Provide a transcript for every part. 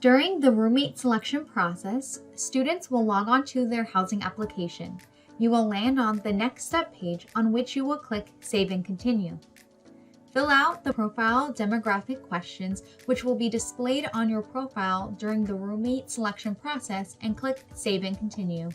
During the roommate selection process, students will log on to their housing application. You will land on the Next Step page, on which you will click Save and Continue. Fill out the profile demographic questions, which will be displayed on your profile during the roommate selection process, and click Save and Continue.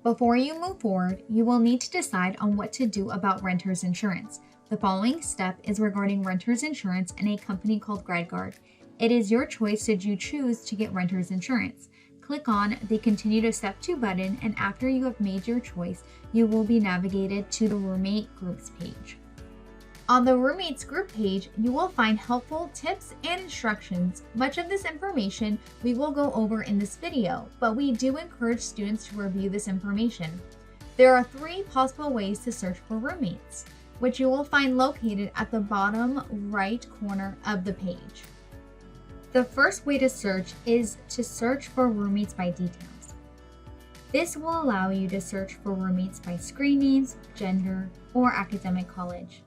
Before you move forward, you will need to decide on what to do about renter's insurance. The following step is regarding renter's insurance and a company called GrideGuard. It is your choice should you choose to get renter's insurance. Click on the Continue to Step 2 button, and after you have made your choice, you will be navigated to the Roommate Groups page. On the Roommates Group page, you will find helpful tips and instructions. Much of this information we will go over in this video, but we do encourage students to review this information. There are 3 possible ways to search for roommates, which you will find located at the bottom right corner of the page. The first way to search is to search for roommates by details. This will allow you to search for roommates by screen names, gender, or academic college.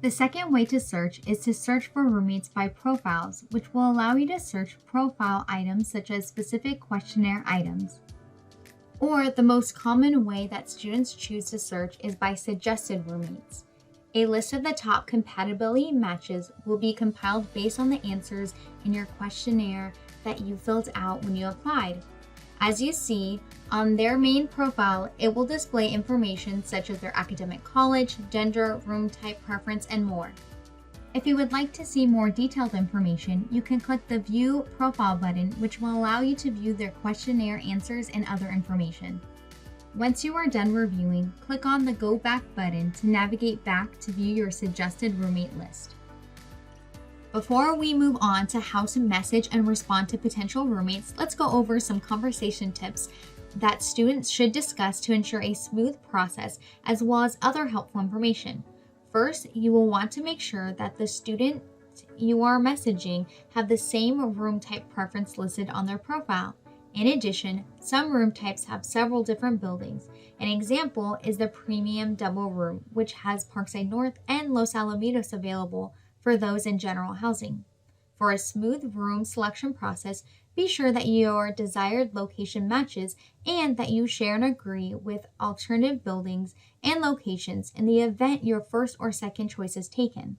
The second way to search is to search for roommates by profiles, which will allow you to search profile items such as specific questionnaire items. Or the most common way that students choose to search is by suggested roommates. A list of the top compatibility matches will be compiled based on the answers in your questionnaire that you filled out when you applied. As you see, on their main profile, it will display information such as their academic college, gender, room type preference, and more. If you would like to see more detailed information, you can click the View Profile button, which will allow you to view their questionnaire answers and other information. Once you are done reviewing, click on the Go Back button to navigate back to view your suggested roommate list. Before we move on to how to message and respond to potential roommates, let's go over some conversation tips that students should discuss to ensure a smooth process, as well as other helpful information. First, you will want to make sure that the student you are messaging have the same room type preference listed on their profile. In addition, some room types have several different buildings. An example is the Premium Double Room, which has Parkside North and Los Alamitos available for those in general housing. For a smooth room selection process, be sure that your desired location matches and that you share and agree with alternative buildings and locations in the event your first or second choice is taken.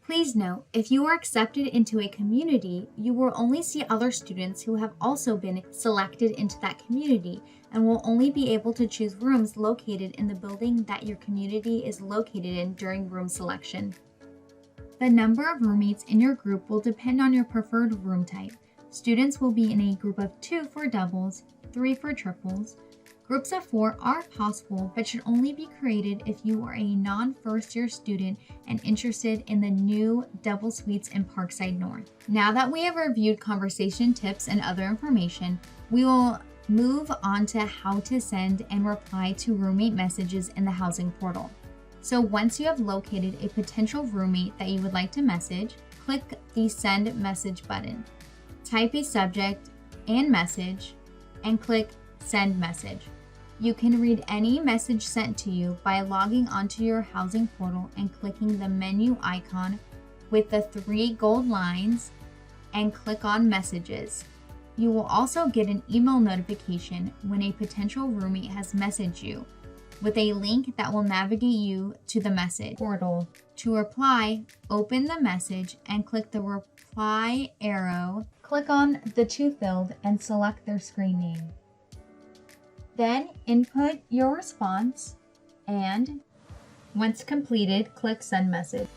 Please note, if you are accepted into a community, you will only see other students who have also been selected into that community and will only be able to choose rooms located in the building that your community is located in during room selection. The number of roommates in your group will depend on your preferred room type. Students will be in a group of 2 for doubles, 3 for triples. Groups of 4 are possible, but should only be created if you are a non-first-year student and interested in the new double suites in Parkside North. Now that we have reviewed conversation tips and other information, we will move on to how to send and reply to roommate messages in the housing portal. So once you have located a potential roommate that you would like to message, click the Send Message button. Type a subject and message, and click Send Message. You can read any message sent to you by logging onto your housing portal and clicking the menu icon with the 3 gold lines and click on Messages. You will also get an email notification when a potential roommate has messaged you with a link that will navigate you to the message portal. To reply, open the message and click the reply arrow. Click on the to field and select their screen name. Then input your response, and once completed, click Send Message.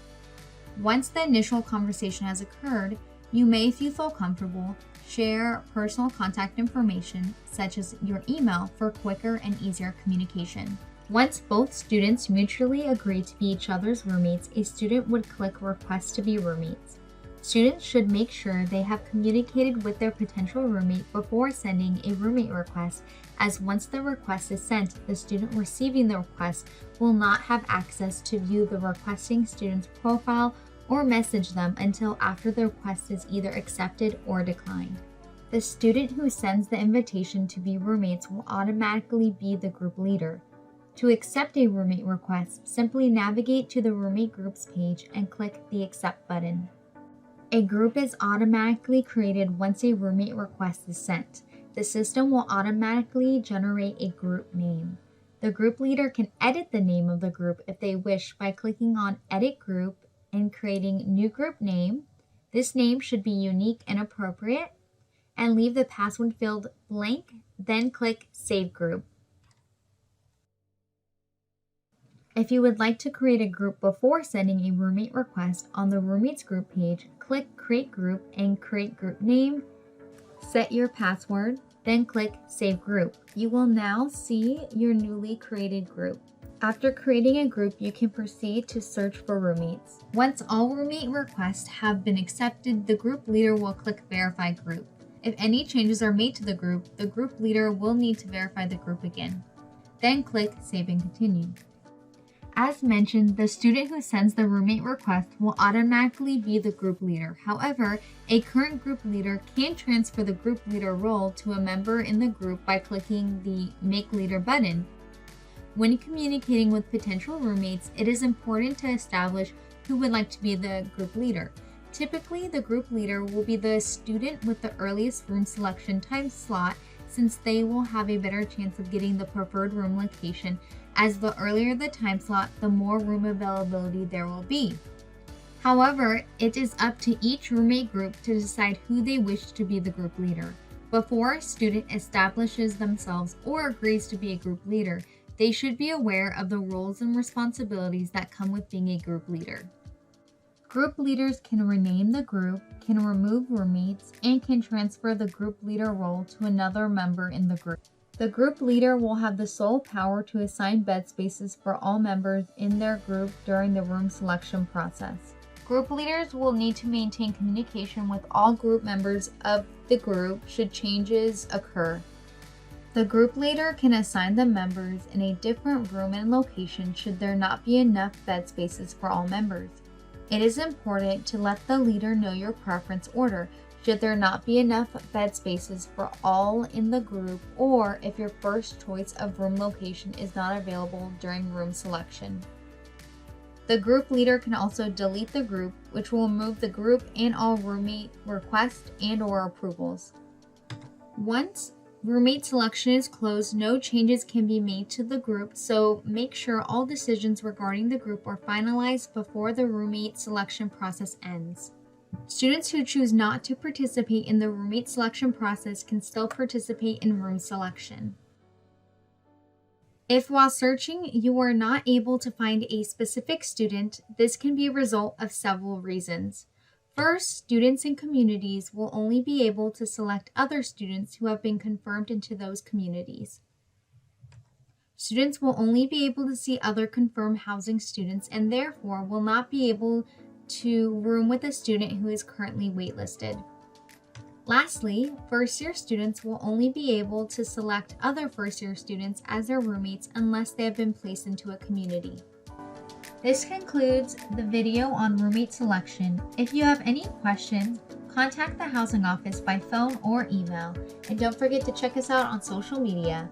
Once the initial conversation has occurred, you may, if you feel comfortable, share personal contact information such as your email for quicker and easier communication. Once both students mutually agree to be each other's roommates, a student would click Request to be roommates. Students should make sure they have communicated with their potential roommate before sending a roommate request, as once the request is sent, the student receiving the request will not have access to view the requesting student's profile or message them until after the request is either accepted or declined. The student who sends the invitation to be roommates will automatically be the group leader. To accept a roommate request, simply navigate to the Roommate Groups page and click the Accept button. A group is automatically created once a roommate request is sent. The system will automatically generate a group name. The group leader can edit the name of the group if they wish by clicking on Edit Group and creating New Group Name. This name should be unique and appropriate, and leave the password field blank, then click Save Group. If you would like to create a group before sending a roommate request, on the roommates group page, click Create Group and create group name, set your password, then click Save Group. You will now see your newly created group. After creating a group, you can proceed to search for roommates. Once all roommate requests have been accepted, the group leader will click Verify Group. If any changes are made to the group leader will need to verify the group again. Then click Save and Continue. As mentioned, the student who sends the roommate request will automatically be the group leader. However, a current group leader can transfer the group leader role to a member in the group by clicking the Make Leader button. When communicating with potential roommates, it is important to establish who would like to be the group leader. Typically, the group leader will be the student with the earliest room selection time slot, since they will have a better chance of getting the preferred room location, as the earlier the time slot, the more room availability there will be. However, it is up to each roommate group to decide who they wish to be the group leader. Before a student establishes themselves or agrees to be a group leader, they should be aware of the roles and responsibilities that come with being a group leader. Group leaders can rename the group, can remove roommates, and can transfer the group leader role to another member in the group. The group leader will have the sole power to assign bed spaces for all members in their group during the room selection process. Group leaders will need to maintain communication with all group members of the group should changes occur. The group leader can assign the members in a different room and location should there not be enough bed spaces for all members. It is important to let the leader know your preference order should there not be enough bed spaces for all in the group, or if your first choice of room location is not available during room selection. The group leader can also delete the group, which will remove the group and all roommate requests and/or approvals. Once roommate selection is closed, no changes can be made to the group, so make sure all decisions regarding the group are finalized before the roommate selection process ends. Students who choose not to participate in the roommate selection process can still participate in room selection. If while searching you are not able to find a specific student, this can be a result of several reasons. First, students in communities will only be able to select other students who have been confirmed into those communities. Students will only be able to see other confirmed housing students and therefore will not be able to room with a student who is currently waitlisted. Lastly, first-year students will only be able to select other first-year students as their roommates unless they have been placed into a community. This concludes the video on roommate selection. If you have any questions, contact the housing office by phone or email, and don't forget to check us out on social media.